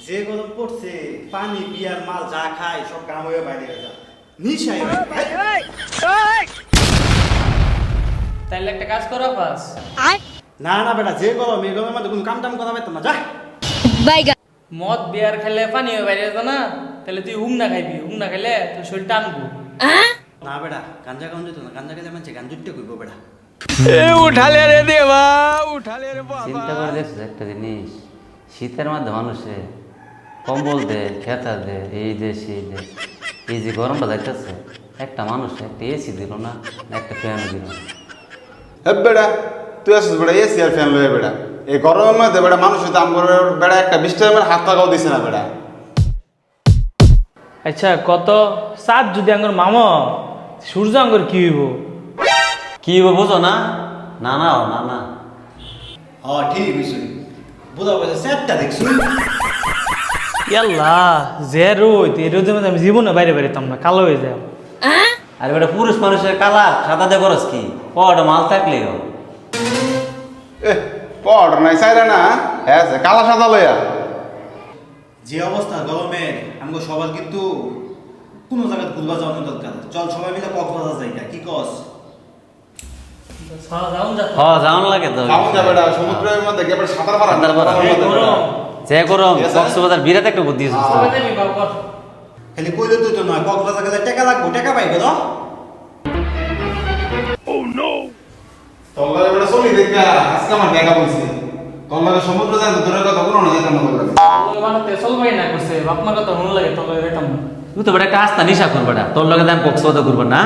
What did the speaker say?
যে গরম পড়ছে পানি বিয়ার মাল যা খায় সব কাম হয়ে বাইরে যা নিশাই তাইলে একটা কাজ করো পাস। না না বেটা যে গরম এই গরমের মধ্যে কোনো কাম টাম করা পারতাম না যা মদ বিয়ার খেলে পানি হয়ে বাইরে যেত না, তাহলে তুই হুং না খাইবি, হুং না খাইলে তোর শরীর টানবো। না বেটা গাঞ্জা খাওয়া যেত না, গাঞ্জা খেলে মানুষ গাঞ্জুটে কইব বেটা। উঠালে রে দেবা, উঠালে রে বাবা। চিন্তা করে দেখছিস একটা জিনিস, শীতের মধ্যে মানুষে কম্বল দে, খেতা দে, এই দে সেই দে, এই যে গরমটা যাইতেছে, একটা মানুষ একটা এসি দিল না, একটা ফ্যান দিল না। বেড়া তুই আসিস বেড়া এসি আর ফ্যান লয়ে বেড়া এই গরমের মধ্যে বেড়া মানুষ দাম করে বেড়া একটা 20 টাকা হাত টাকাও দিছে না বেড়া। আচ্ছা কত সাত যদি আঙ্গুর মামা সূর্য আঙ্গুর কি হইব? কি হইব বুঝো না? না না না না হ ঠিক হইছে বুঝা বলছে সেটটা দেখছি ইয়াল্লা যে রোদ এই রোদের মধ্যে আমি জীবনে বাইরে বেরোতাম না, কালো হয়ে যায়। আর বেটা পুরুষ মানুষের কালার সাদা দিয়ে খরচ কি পড়া মাল থাকলে পড় নাই চাইরা না হ্যাঁ কালা সাদা লইয়া যে অবস্থা গরমের আমগো সবার কিন্তু কোনো জায়গায় ঘুরবা যাওয়ার দরকার। চল সবাই মিলে কক্সবাজার যাই না, কি কস? যাওয়ান লাগে তো কেমন যাবে বেড়া সমুদ্রের মধ্যে গিয়ে বেড়া সাঁতার মারা সাঁতার মারা। যে গরম কক্সবাজার বিরাট একটা বুদ্ধি আছে। খালি কইলে তুই তো নয়, কক্সবাজার গেলে টাকা লাগবো, টাকা পাইবে তো। তোর লাগে বেড়া চলি দেখা আজকে আমার দেখা বলছে তোর লাগে সমুদ্র যায় দূরের কথা বলো না যেতাম না তোর লাগে। তুই তো বেটা একটা আস্তা নিশা করবে না, তোর লগে দাম কক্সবাজার করবো না।